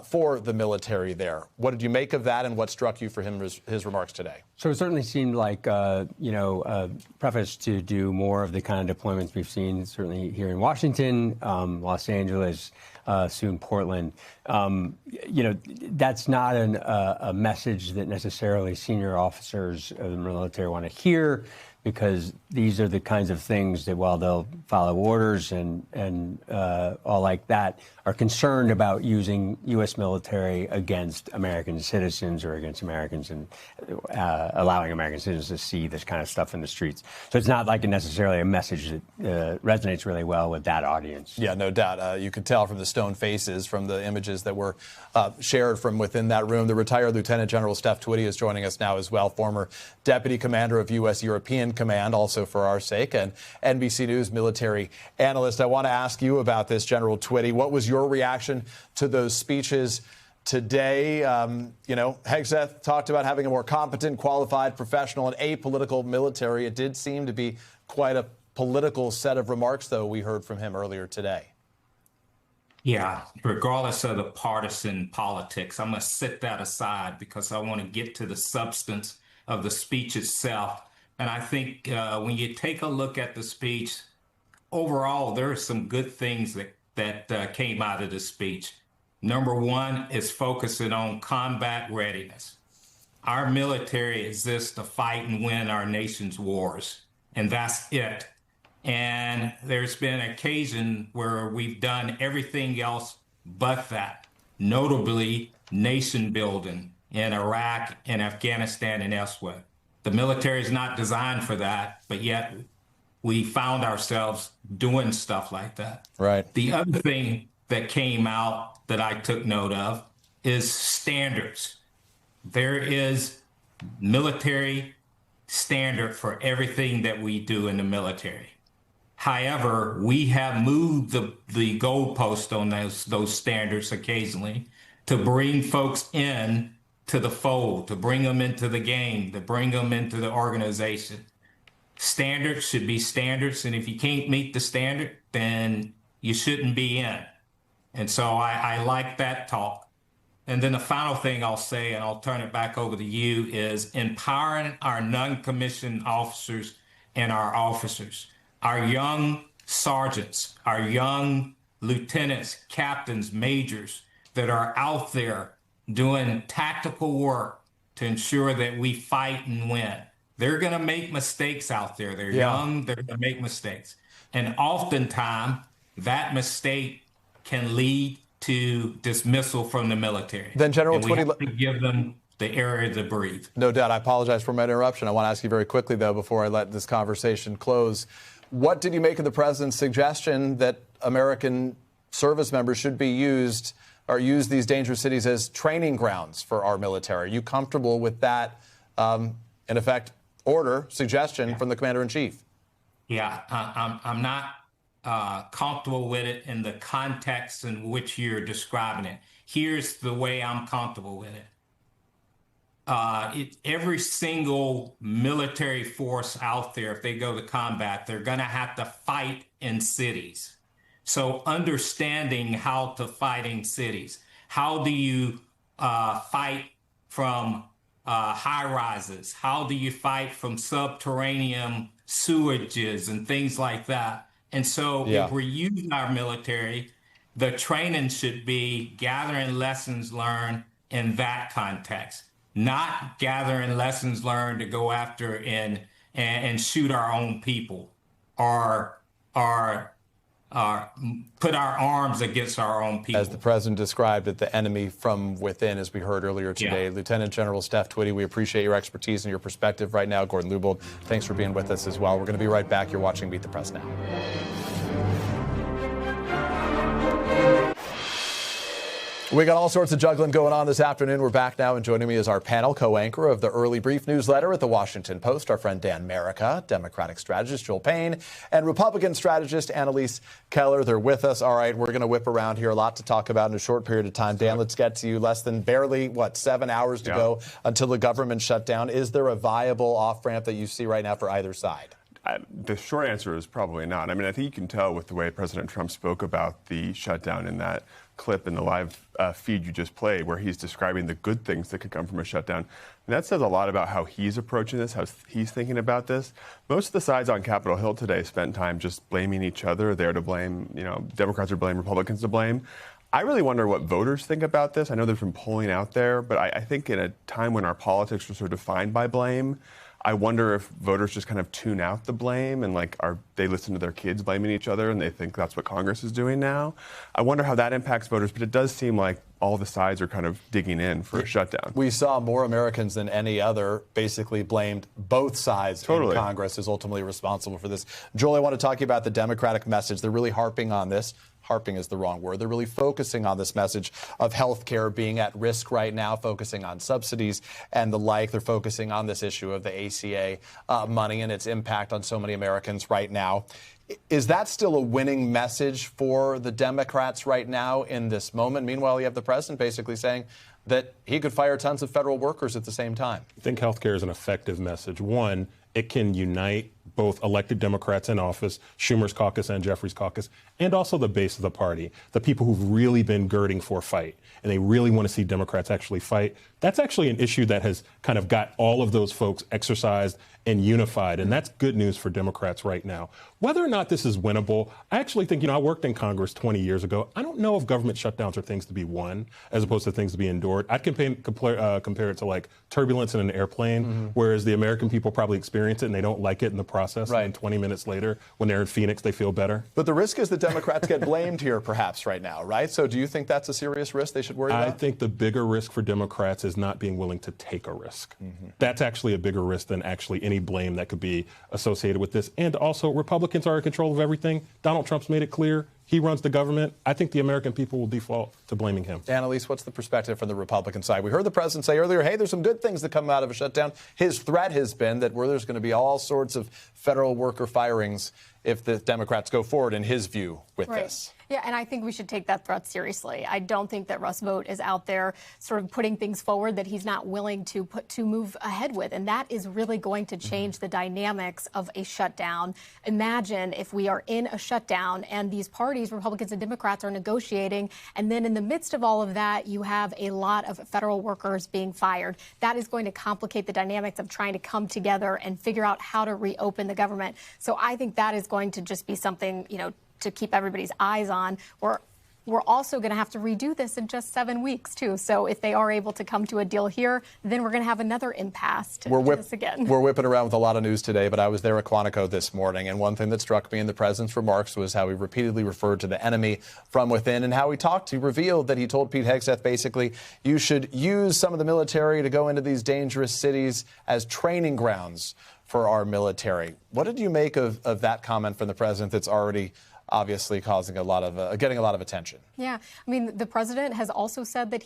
[SPEAKER 1] for the military there. What did you make of that, and what struck you for his remarks today?
[SPEAKER 21] So it certainly seemed like, preface to do more of the kind of deployments we've seen, certainly here in Washington, Los Angeles, soon Portland. That's not a message that necessarily senior officers of the military want to hear, because these are the kinds of things that, while they'll follow orders and all like that, are concerned about using U.S. military against American citizens or against Americans, and allowing American citizens to see this kind of stuff in the streets. So it's not like necessarily a message that resonates really well with that audience.
[SPEAKER 1] Yeah, no doubt. You could tell from the stone faces, from the images that were shared from within that room. The retired Lieutenant General Steph Twitty is joining us now as well, former Deputy Commander of U.S. European Command, also for our sake, and NBC News military analyst. I want to ask you about this, General Twitty. What was your reaction to those speeches today? Hegseth talked about having a more competent, qualified, professional, and apolitical military. It did seem to be quite a political set of remarks, though, we heard from him earlier today.
[SPEAKER 22] Yeah, regardless of the partisan politics, I'm going to set that aside because I want to get to the substance of the speech itself. And I think when you take a look at the speech, overall, there are some good things that came out of the speech. Number one is focusing on combat readiness. Our military exists to fight and win our nation's wars, and that's it. And there's been an occasion where we've done everything else but that, notably nation building in Iraq and Afghanistan and elsewhere. The military is not designed for that, but yet we found ourselves doing stuff like that.
[SPEAKER 1] Right.
[SPEAKER 22] The other thing that came out that I took note of is standards. There is military standard for everything that we do in the military. However, we have moved the goalpost on those standards occasionally to bring folks in to the fold, to bring them into the game, to bring them into the organization. Standards should be standards, and if you can't meet the standard, then you shouldn't be in. And so I like that talk. And then the final thing I'll say, and I'll turn it back over to you, is empowering our non-commissioned officers and our officers, our young sergeants, our young lieutenants, captains, majors that are out there doing tactical work to ensure that we fight and win. They're going to make mistakes out there. They're young, they're going to make mistakes. And oftentimes, that mistake can lead to dismissal from the military.
[SPEAKER 1] Then, General Twitty,
[SPEAKER 22] we have to give them the area to breathe.
[SPEAKER 1] No doubt. I apologize for my interruption. I want to ask you very quickly, though, before I let this conversation close. What did you make of the president's suggestion that American service members should be used or use these dangerous cities as training grounds for our military? Are you comfortable with that, in effect, suggestion from the commander-in-chief?
[SPEAKER 22] Yeah, I'm not comfortable with it in the context in which you're describing it. Here's the way I'm comfortable with it. Every single military force out there, if they go to combat, they're going to have to fight in cities. So understanding how to fight in cities. How do you fight from high rises? How do you fight from subterranean sewages and things like that? And so if we're using our military, the training should be gathering lessons learned in that context, not gathering lessons learned to go after and shoot our own people or put our arms against our own people.
[SPEAKER 1] As the president described it, the enemy from within, as we heard earlier today. Lieutenant General Steph Twitty, we appreciate your expertise and your perspective right now. Gordon Lubold, thanks for being with us as well. We're going to be right back. You're watching Meet the Press now. We got all sorts of juggling going on this afternoon. We're back now, and joining me is our panel co-anchor of the Early Brief newsletter at the Washington Post, our friend Dan Merica, Democratic strategist Joel Payne, and Republican strategist Annalise Keller. They're with us. All right, we're going to whip around here. A lot to talk about in a short period of time. Dan, let's get to you. Less than 7 hours to go until the government shutdown. Is there a viable off-ramp that you see right now for either side?
[SPEAKER 3] The short answer is probably not. I mean, I think you can tell with the way President Trump spoke about the shutdown in that clip in the live feed you just played, where he's describing the good things that could come from a shutdown. And that says a lot about how he's approaching this, how he's thinking about this. Most of the sides on Capitol Hill today spent time just blaming each other. They're to blame, Democrats are to blame, Republicans to blame. I really wonder what voters think about this. I know there's been polling out there, but I think in a time when our politics are sort of defined by blame, I wonder if voters just kind of tune out the blame and they listen to their kids blaming each other and they think that's what Congress is doing now. I wonder how that impacts voters, but it does seem like all the sides are kind of digging in for a shutdown.
[SPEAKER 1] We saw more Americans than any other basically blamed both sides in Congress as ultimately responsible for this. Joel, I want to talk to you about the Democratic message. They're really harping on this. Harping is the wrong word. They're really focusing on this message of health care being at risk right now, focusing on subsidies and the like. They're focusing on this issue of the ACA money and its impact on so many Americans right now. Is that still a winning message for the Democrats right now in this moment? Meanwhile, you have the president basically saying that he could fire tons of federal workers at the same time.
[SPEAKER 5] I think healthcare is an effective message. One, it can unite both elected Democrats in office, Schumer's caucus and Jeffries' caucus, and also the base of the party, the people who've really been girding for a fight, and they really want to see Democrats actually fight. That's actually an issue that has kind of got all of those folks exercised and unified, and that's good news for Democrats right now. Whether or not this is winnable, I actually think, I worked in Congress 20 years ago. I don't know if government shutdowns are things to be won as opposed to things to be endured. I'd compare it to like turbulence in an airplane, whereas the American people probably experience it and they don't like it in the process. Right. And 20 minutes later, when they're in Phoenix, they feel better.
[SPEAKER 1] But the risk is that Democrats get blamed here perhaps right now, right? So do you think that's a serious risk they should worry about?
[SPEAKER 5] I think the bigger risk for Democrats is not being willing to take a risk. That's actually a bigger risk than actually any blame that could be associated with this. And also, Republicans are in control of everything. Donald Trump's made it clear. He runs the government. I think the American people will default to blaming him.
[SPEAKER 1] Annalise, what's the perspective from the Republican side? We heard the president say earlier, hey, there's some good things that come out of a shutdown. His threat has been that there's going to be all sorts of federal worker firings if the Democrats go forward, in his view, with this.
[SPEAKER 23] Yeah, and I think we should take that threat seriously. I don't think that Russ Vought is out there sort of putting things forward that he's not willing to move ahead with, and that is really going to change the dynamics of a shutdown. Imagine if we are in a shutdown and these parties, Republicans and Democrats, are negotiating, and then in the midst of all of that, you have a lot of federal workers being fired. That is going to complicate the dynamics of trying to come together and figure out how to reopen the government. So I think that is going to just be something, to keep everybody's eyes on. We're also going to have to redo this in just 7 weeks, too. So if they are able to come to a deal here, then we're going to have another impasse to do this again.
[SPEAKER 1] We're whipping around with a lot of news today, but I was there at Quantico this morning, and one thing that struck me in the president's remarks was how he repeatedly referred to the enemy from within, and how he revealed that he told Pete Hegseth, basically, you should use some of the military to go into these dangerous cities as training grounds for our military. What did you make of that comment from the president that's already obviously causing getting a lot of attention?
[SPEAKER 23] Yeah, I mean, the president has also said that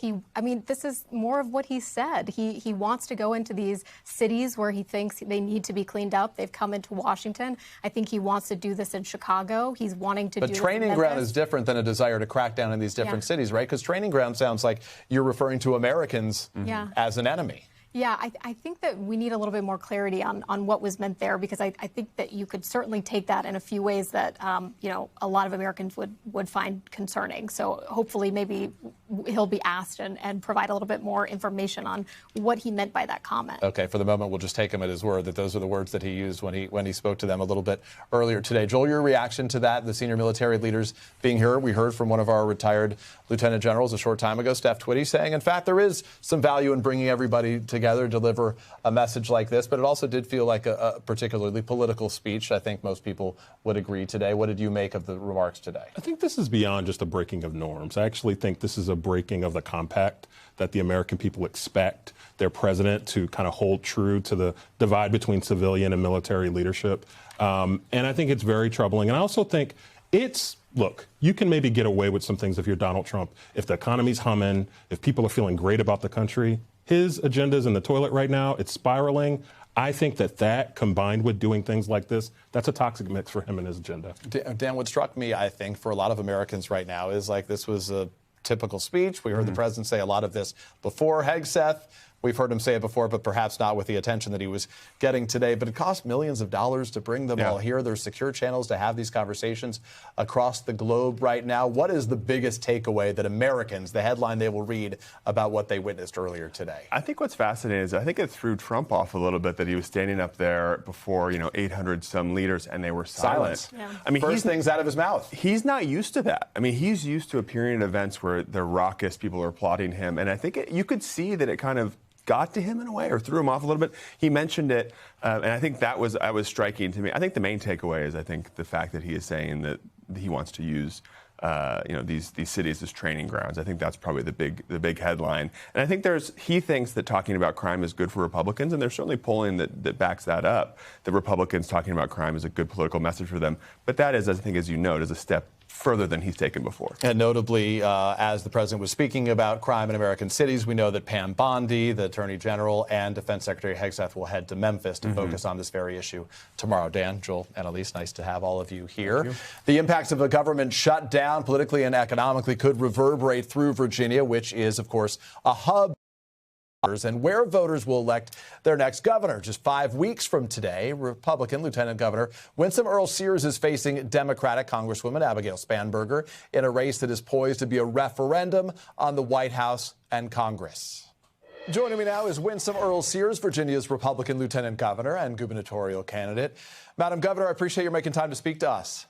[SPEAKER 23] this is more of what he said. He wants to go into these cities where he thinks they need to be cleaned up. They've come into Washington. I think he wants to do this in Chicago. He's wanting to do this in
[SPEAKER 1] training ground is different than a desire to crack down in these different cities, right? Because training ground sounds like you're referring to Americans as an enemy.
[SPEAKER 23] Yeah, I think that we need a little bit more clarity on what was meant there, because I think that you could certainly take that in a few ways that, a lot of Americans would find concerning. So hopefully maybe he'll be asked and provide a little bit more information on what he meant by that comment.
[SPEAKER 1] Okay, for the moment, we'll just take him at his word that those are the words that he used when he spoke to them a little bit earlier today. Joel, your reaction to that, the senior military leaders being here? We heard from one of our retired lieutenant generals a short time ago, Steph Twitty, saying, in fact, there is some value in bringing everybody together, deliver a message like this, but it also did feel like a particularly political speech. I think most people would agree today. What did you make of the remarks today?
[SPEAKER 5] I think this is beyond just a breaking of norms. I actually think this is a breaking of the compact that the American people expect their president to kind of hold true to the divide between civilian and military leadership. And I think it's very troubling. And I also think look, you can maybe get away with some things if you're Donald Trump. If the economy's humming, if people are feeling great about the country, his agenda's in the toilet right now. It's spiraling. I think that combined with doing things like this, that's a toxic mix for him and his agenda.
[SPEAKER 1] Dan, what struck me, I think, for a lot of Americans right now is like this was a typical speech. We heard the president say a lot of this before Hegseth. We've heard him say it before, but perhaps not with the attention that he was getting today. But it costs millions of dollars to bring them all here. There's secure channels to have these conversations across the globe right now. What is the biggest takeaway that Americans, the headline they will read about what they witnessed earlier today?
[SPEAKER 3] I think what's fascinating is I think it threw Trump off a little bit that he was standing up there before, 800 some leaders and they were silent.
[SPEAKER 1] Yeah.
[SPEAKER 3] I mean,
[SPEAKER 1] first things out of his mouth.
[SPEAKER 3] He's not used to that. I mean, he's used to appearing at events where they're raucous, people are applauding him. And I think you could see that it kind of got to him in a way or threw him off a little bit. He mentioned it, and I think that was striking to me. I think the main takeaway is the fact that he is saying that he wants to use these cities as training grounds. I think that's probably the big headline. And I think he thinks that talking about crime is good for Republicans, and there's certainly polling that backs that up. That Republicans talking about crime is a good political message for them. But that is, I think, as you note, is a step further than he's taken before.
[SPEAKER 1] And notably, as the president was speaking about crime in American cities, we know that Pam Bondi, the Attorney General, and Defense Secretary Hegseth will head to Memphis to focus on this very issue tomorrow. Dan, Joel, and Elise, nice to have all of you here. The impacts of a government shutdown politically and economically could reverberate through Virginia, which is, of course, a hub and where voters will elect their next governor. Just 5 weeks from today, Republican Lieutenant Governor Winsome Earle-Sears is facing Democratic Congresswoman Abigail Spanberger in a race that is poised to be a referendum on the White House and Congress. Joining me now is Winsome Earle-Sears, Virginia's Republican Lieutenant Governor and gubernatorial candidate. Madam Governor, I appreciate you making time to speak to us.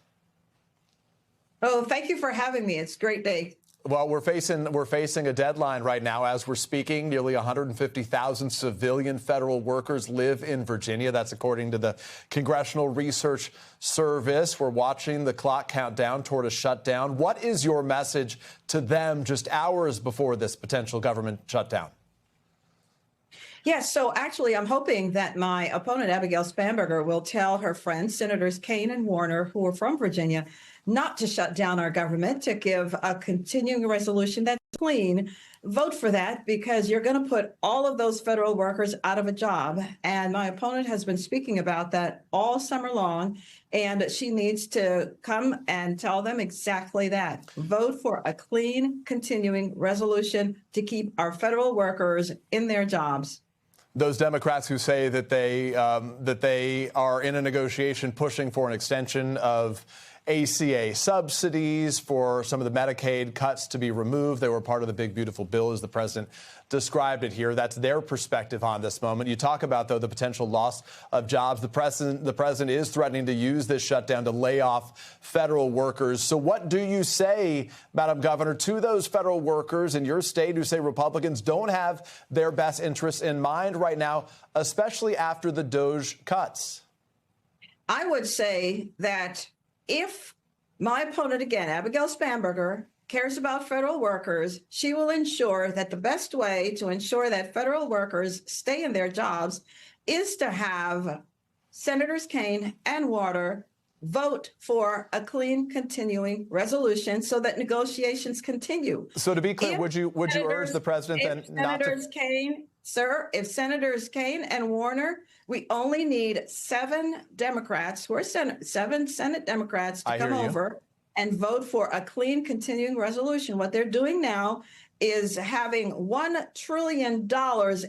[SPEAKER 4] Oh, thank you for having me. It's a great day.
[SPEAKER 1] Well, we're facing a deadline right now as we're speaking. Nearly 150,000 civilian federal workers live in Virginia. That's according to the Congressional Research Service. We're watching the clock count down toward a shutdown. What is your message to them just hours before this potential government shutdown?
[SPEAKER 4] Yes, so actually, I'm hoping that my opponent, Abigail Spanberger, will tell her friends, Senators Kaine and Warner, who are from Virginia, not to shut down our government, to give a continuing resolution that's clean. Vote for that, because you're going to put all of those federal workers out of a job. And my opponent has been speaking about that all summer long, and she needs to come and tell them exactly that. Vote for a clean, continuing resolution to keep our federal workers in their jobs.
[SPEAKER 1] Those Democrats who say that they are in a negotiation pushing for an extension of ACA subsidies, for some of the Medicaid cuts to be removed. They were part of the big, beautiful bill, as the president described it here. That's their perspective on this moment. You talk about, though, the potential loss of jobs. The president is threatening to use this shutdown to lay off federal workers. So what do you say, Madam Governor, to those federal workers in your state who say Republicans don't have their best interests in mind right now, especially after the DOGE cuts?
[SPEAKER 4] I would say that if my opponent, again, Abigail Spanberger, cares about federal workers, she will ensure that the best way to ensure that federal workers stay in their jobs is to have Senators Kaine and Warner vote for a clean, continuing resolution so that negotiations continue.
[SPEAKER 1] So to be clear, would you urge the president then not to?
[SPEAKER 4] Senators Kaine, sir, if Senators Kaine and Warner, we only need 7 Democrats, who are seven Senate Democrats, to come over and vote for a clean, continuing resolution. What they're doing now is having $1 trillion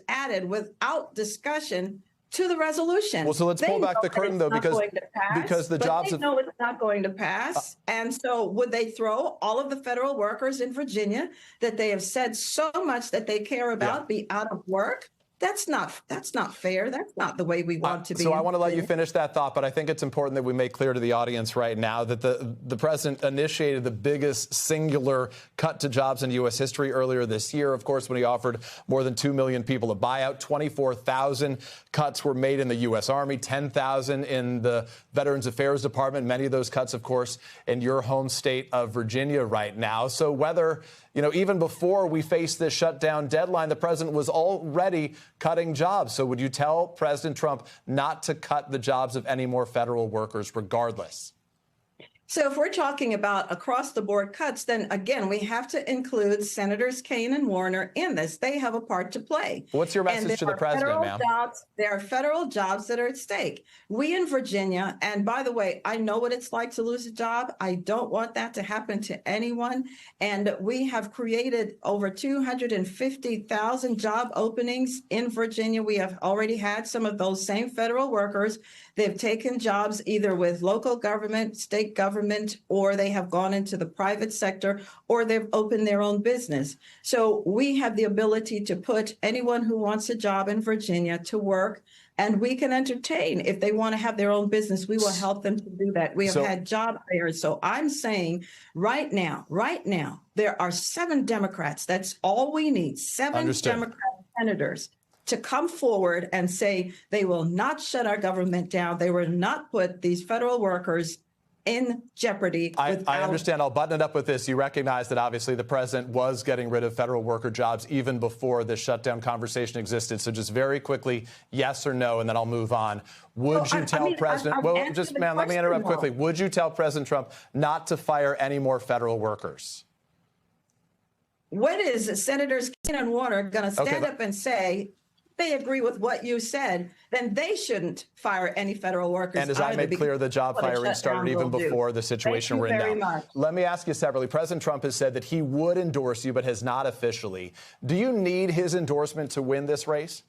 [SPEAKER 4] added without discussion to the resolution.
[SPEAKER 1] Well, so let's pull back the curtain, though, because the jobs
[SPEAKER 4] they know it's not going to pass. And so would they throw all of the federal workers in Virginia that they have said so much that they care about be out of work? That's not fair. That's not the way we want to be.
[SPEAKER 1] So I want to let you finish that thought, but I think it's important that we make clear to the audience right now that the president initiated the biggest singular cut to jobs in U.S. history earlier this year, of course, when he offered more than 2 million people a buyout. 24,000 cuts were made in the U.S. Army, 10,000 in the Veterans Affairs Department. Many of those cuts, of course, in your home state of Virginia right now. So whether, even before we face this shutdown deadline, the president was already cutting jobs. So would you tell President Trump not to cut the jobs of any more federal workers regardless?
[SPEAKER 4] So if we're talking about across the board cuts, then again, we have to include Senators Kaine and Warner in this. They have a part to play.
[SPEAKER 1] What's your message to the president, ma'am?
[SPEAKER 4] There are federal jobs that are at stake. We in Virginia, and by the way, I know what it's like to lose a job. I don't want that to happen to anyone. And we have created over 250,000 job openings in Virginia. We have already had some of those same federal workers. They've taken jobs either with local government, state government, or they have gone into the private sector, or they've opened their own business. So we have the ability to put anyone who wants a job in Virginia to work, and we can entertain. If they want to have their own business, we will help them to do that. We have had job fairs. So I'm saying right now, there are 7 Democrats. That's all we need. 7 Democrat senators to come forward and say they will not shut our government down. They will not put these federal workers in jeopardy.
[SPEAKER 1] I understand. I'll button it up with this. You recognize that obviously the president was getting rid of federal worker jobs even before this shutdown conversation existed. So just very quickly, yes or no, and then I'll move on. Would you tell President, ma'am, let me interrupt quickly. Would you tell President Trump not to fire any more federal workers?
[SPEAKER 4] What is Senators Kaine and Warner going to stand up and say? They agree with what you said, then they shouldn't fire any federal workers.
[SPEAKER 1] And as I made clear, the job firing started even before the situation we're in now. Let me ask you separately. President Trump has said that he would endorse you, but has not officially. Do you need his endorsement to win this race?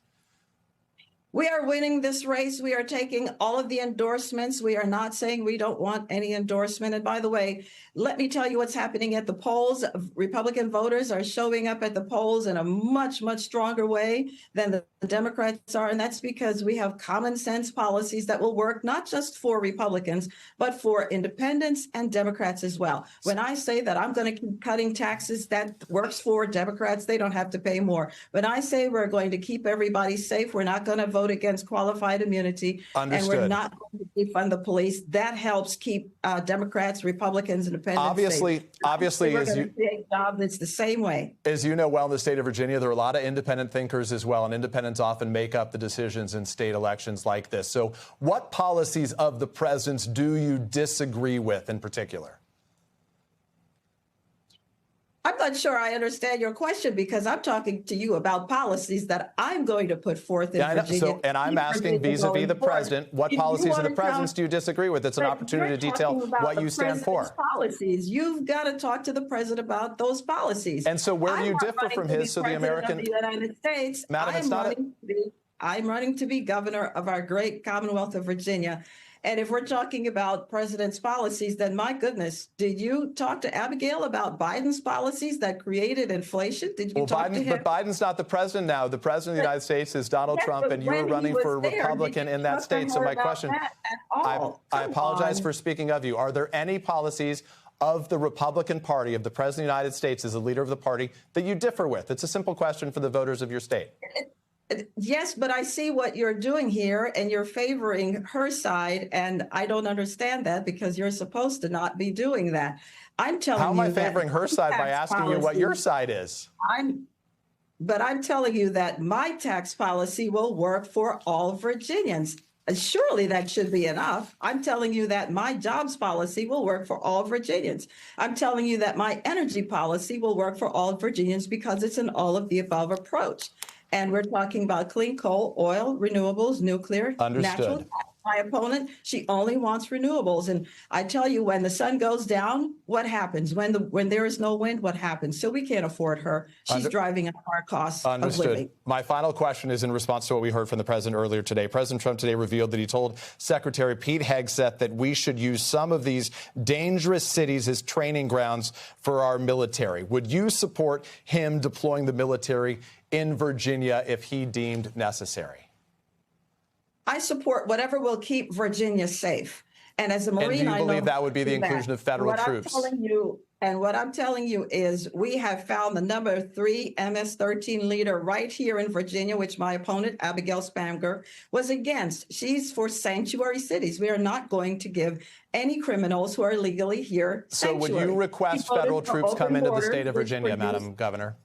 [SPEAKER 4] We are winning this race. We are taking all of the endorsements. We are not saying we don't want any endorsement. And by the way, let me tell you what's happening at the polls. Republican voters are showing up at the polls in a much, much stronger way than the Democrats are. And that's because we have common sense policies that will work not just for Republicans, but for independents and Democrats as well. When I say that I'm going to keep cutting taxes, that works for Democrats. They don't have to pay more. When I say we're going to keep everybody safe, we're not going to vote against qualified immunity, and we're not going to defund the police. That helps keep Democrats, Republicans, independents
[SPEAKER 1] obviously,
[SPEAKER 4] as you create jobs, it's the same way.
[SPEAKER 1] As you know well, in the state of Virginia, there are a lot of independent thinkers as well, and independents often make up the decisions in state elections like this. So, what policies of the president's do you disagree with in particular?
[SPEAKER 4] I'm not sure I understand your question because I'm talking to you about policies that I'm going to put forth in Virginia.
[SPEAKER 1] And I'm asking vis-a-vis the president, what policies of the president's do you disagree with? It's an opportunity to detail what you stand for.
[SPEAKER 4] Policies. You've got to talk to the president about those policies.
[SPEAKER 1] And so where do you differ from his so the American...
[SPEAKER 4] The United States,
[SPEAKER 1] Madam,
[SPEAKER 4] I'm running to be governor of our great Commonwealth of Virginia. And if we're talking about president's policies, then my goodness, did you talk to Abigail about Biden's policies that created inflation? Did you talk to him?
[SPEAKER 1] But Biden's not the president now. The president of the United States is Donald Trump, and you were running for a Republican in that state. So my question, I apologize for speaking of you. Are there any policies of the Republican Party, of the president of the United States as a leader of the party, that you differ with? It's a simple question for the voters of your state.
[SPEAKER 4] Yes, but I see what you're doing here, and you're favoring her side, and I don't understand that because you're supposed to not be doing that. I'm telling you.
[SPEAKER 1] How am I favoring her side by asking you what your side is?
[SPEAKER 4] But I'm telling you that my tax policy will work for all Virginians. Surely that should be enough. I'm telling you that my jobs policy will work for all Virginians. I'm telling you that my energy policy will work for all Virginians because it's an all of the above approach. And we're talking about clean coal, oil, renewables, nuclear, natural gas. My opponent, she only wants renewables. And I tell you, when the sun goes down, what happens? When there is no wind, what happens? So we can't afford her. She's driving up our costs of living.
[SPEAKER 1] My final question is in response to what we heard from the president earlier today. President Trump today revealed that he told Secretary Pete Hegseth that we should use some of these dangerous cities as training grounds for our military. Would you support him deploying the military in Virginia if he deemed necessary?
[SPEAKER 4] I support whatever will keep Virginia safe. And as a Marine,
[SPEAKER 1] I know. And do you believe that would be the inclusion of federal troops?
[SPEAKER 4] What I'm telling you is we have found the number 3 MS-13 leader right here in Virginia, which my opponent, Abigail Spamger, was against. She's for sanctuary cities. We are not going to give any criminals who are legally here sanctuary.
[SPEAKER 1] So would you request federal troops come into the state of Virginia, Madam Governor?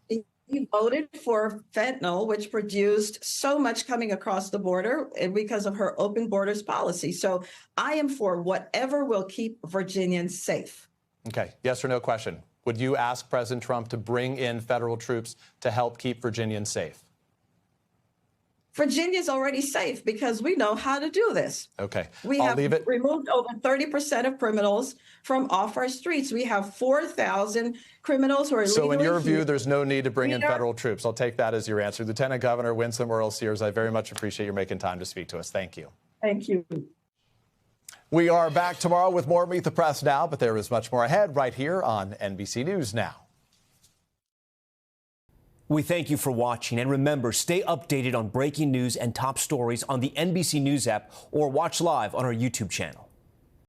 [SPEAKER 4] We voted for fentanyl, which produced so much coming across the border because of her open borders policy. So I am for whatever will keep Virginians safe.
[SPEAKER 1] Okay, yes or no question. Would you ask President Trump to bring in federal troops to help keep Virginians safe?
[SPEAKER 4] Virginia's already safe because we know how to do this.
[SPEAKER 1] Okay,
[SPEAKER 4] We
[SPEAKER 1] I'll
[SPEAKER 4] have
[SPEAKER 1] leave it.
[SPEAKER 4] removed over 30% of criminals from off our streets. We have 4,000 criminals who are
[SPEAKER 1] So in
[SPEAKER 4] legally
[SPEAKER 1] your view,
[SPEAKER 4] here.
[SPEAKER 1] there's no need to bring in
[SPEAKER 4] We are-
[SPEAKER 1] federal troops. I'll take that as your answer. Lieutenant Governor Winsome Earle-Sears, I very much appreciate you making time to speak to us. Thank you.
[SPEAKER 4] Thank you.
[SPEAKER 1] We are back tomorrow with more Meet the Press Now, but there is much more ahead right here on NBC News Now.
[SPEAKER 6] We thank you for watching, and remember, stay updated on breaking news and top stories on the NBC News app or watch live on our YouTube channel.